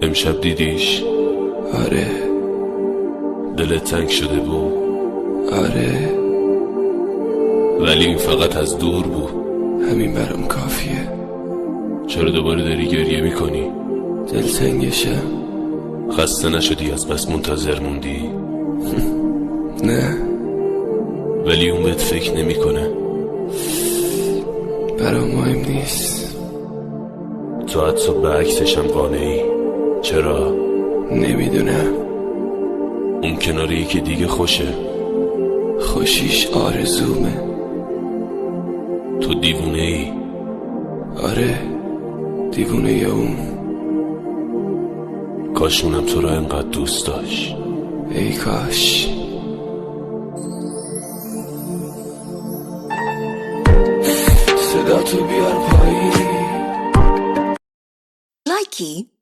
امشب دیدیش؟ آره. دلت تنگ شده بود؟ آره. ولی این فقط از دور بود. همین برام کافیه. چرا دوباره داری گریه میکنی؟ دلتنگشم. خسته نشدی از بس منتظر موندی؟ نه. ولی اون بهت فکر نمیکنه. برام مهم نیست. تو حتی به عکسشم قانعی. چرا؟ نمیدونم. اون کنار یکی دیگه خوشه. خوشیش آرزومه. تو دیوونه ای. آره، دیوونه یا اون. کاش اونم تو را انقدر دوست داشت. ای کاش. صدا تو بیار پایین. لایکی